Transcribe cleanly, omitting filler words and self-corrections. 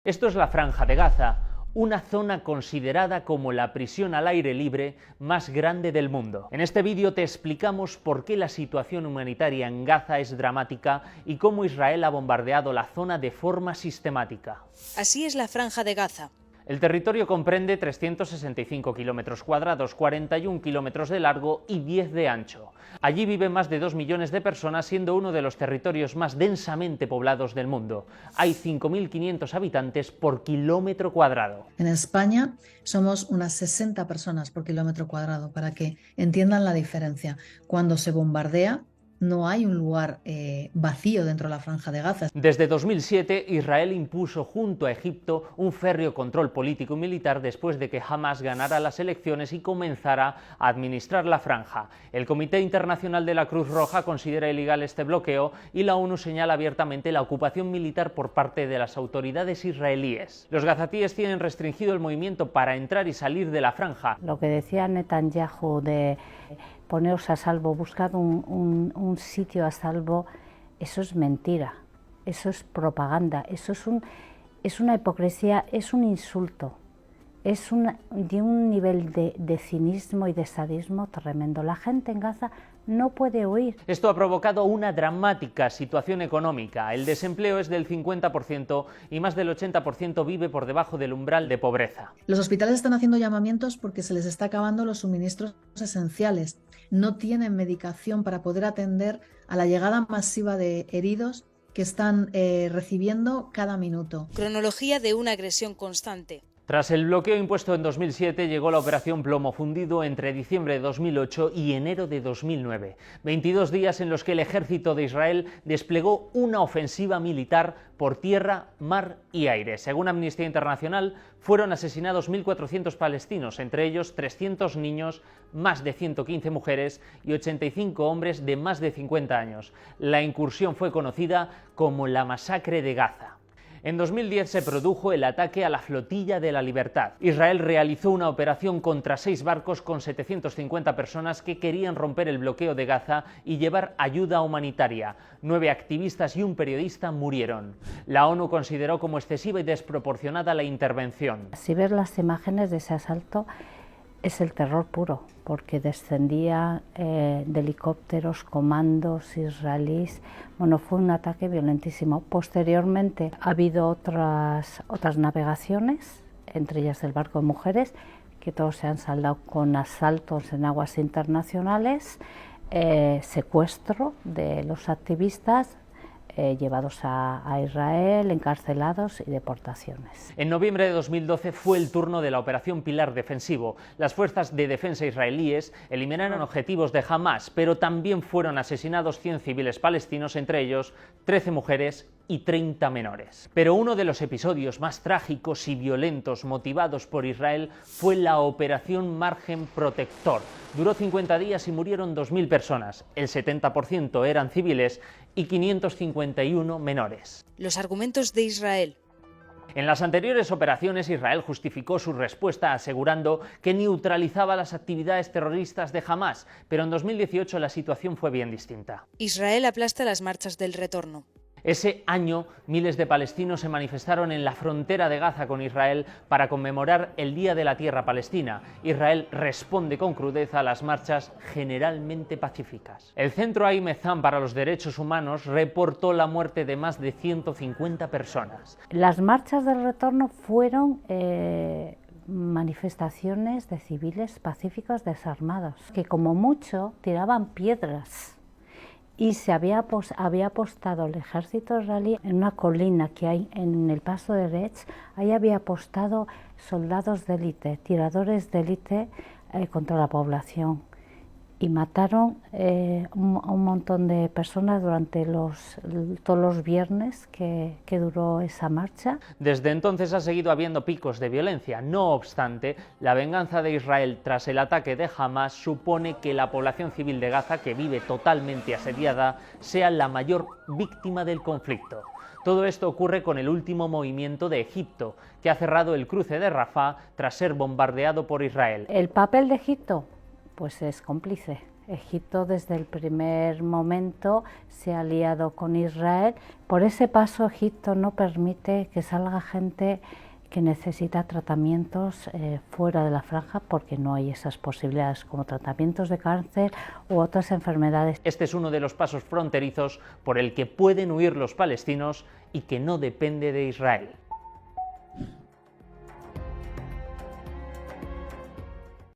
Esto es la Franja de Gaza, una zona considerada como la prisión al aire libre más grande del mundo. En este vídeo te explicamos por qué la situación humanitaria en Gaza es dramática y cómo Israel ha bombardeado la zona de forma sistemática. Así es la Franja de Gaza. El territorio comprende 365 kilómetros cuadrados, 41 kilómetros de largo y 10 de ancho. Allí viven más de 2 millones de personas, siendo uno de los territorios más densamente poblados del mundo. Hay 5.500 habitantes por kilómetro cuadrado. En España somos unas 60 personas por kilómetro cuadrado, para que entiendan la diferencia. Cuando se bombardea, no hay un lugar vacío dentro de la Franja de Gaza. Desde 2007, Israel impuso junto a Egipto un férreo control político y militar después de que Hamas ganara las elecciones y comenzara a administrar la franja. El Comité Internacional de la Cruz Roja considera ilegal este bloqueo y la ONU señala abiertamente la ocupación militar por parte de las autoridades israelíes. Los gazatíes tienen restringido el movimiento para entrar y salir de la franja. Lo que decía Netanyahu de poneros a salvo, buscad un sitio a salvo, eso es mentira, eso es propaganda, eso es una hipocresía, es un insulto, es de un nivel de cinismo y de sadismo tremendo. La gente en Gaza no puede huir. Esto ha provocado una dramática situación económica. El desempleo es del 50% y más del 80% vive por debajo del umbral de pobreza. Los hospitales están haciendo llamamientos porque se les está acabando los suministros esenciales. No tienen medicación para poder atender a la llegada masiva de heridos que están recibiendo cada minuto. Cronología de una agresión constante. Tras el bloqueo impuesto en 2007, llegó la operación Plomo Fundido entre diciembre de 2008 y enero de 2009. 22 días en los que el ejército de Israel desplegó una ofensiva militar por tierra, mar y aire. Según Amnistía Internacional, fueron asesinados 1.400 palestinos, entre ellos 300 niños, más de 115 mujeres y 85 hombres de más de 50 años. La incursión fue conocida como la Masacre de Gaza. En 2010 se produjo el ataque a la Flotilla de la Libertad. Israel realizó una operación contra 6 barcos con 750 personas que querían romper el bloqueo de Gaza y llevar ayuda humanitaria. 9 activistas y un periodista murieron. La ONU consideró como excesiva y desproporcionada la intervención. Si ves las imágenes de ese asalto, es el terror puro, porque descendían de helicópteros, comandos israelíes. Bueno, fue un ataque violentísimo. Posteriormente ha habido otras navegaciones, entre ellas el barco de mujeres, que todos se han saldado con asaltos en aguas internacionales, secuestro de los activistas, llevados a Israel, encarcelados y deportaciones. En noviembre de 2012 fue el turno de la operación Pilar Defensivo. Las fuerzas de defensa israelíes eliminaron objetivos de Hamas, pero también fueron asesinados 100 civiles palestinos, entre ellos 13 mujeres y 30 menores. Pero uno de los episodios más trágicos y violentos motivados por Israel fue la Operación Margen Protector. Duró 50 días y murieron 2.000 personas. El 70% eran civiles y 551 menores. Los argumentos de Israel. En las anteriores operaciones, Israel justificó su respuesta asegurando que neutralizaba las actividades terroristas de Hamas, pero en 2018 la situación fue bien distinta. Israel aplasta las marchas del retorno. Ese año, miles de palestinos se manifestaron en la frontera de Gaza con Israel para conmemorar el Día de la Tierra Palestina. Israel responde con crudeza a las marchas generalmente pacíficas. El Centro Haim Ezzam para los Derechos Humanos reportó la muerte de más de 150 personas. Las marchas del retorno fueron manifestaciones de civiles pacíficos desarmados, que como mucho tiraban piedras. Y se había apostado el ejército israelí en una colina que hay en el paso de Retz. Ahí había apostado soldados de élite, tiradores de élite contra la población. Y mataron un montón de personas durante todos los viernes que duró esa marcha. Desde entonces ha seguido habiendo picos de violencia. No obstante, la venganza de Israel tras el ataque de Hamas supone que la población civil de Gaza, que vive totalmente asediada, sea la mayor víctima del conflicto. Todo esto ocurre con el último movimiento de Egipto, que ha cerrado el cruce de Rafah tras ser bombardeado por Israel. El papel de Egipto pues es cómplice. Egipto desde el primer momento se ha aliado con Israel. Por ese paso Egipto no permite que salga gente que necesita tratamientos fuera de la franja, porque no hay esas posibilidades como tratamientos de cáncer u otras enfermedades. Este es uno de los pasos fronterizos por el que pueden huir los palestinos y que no depende de Israel.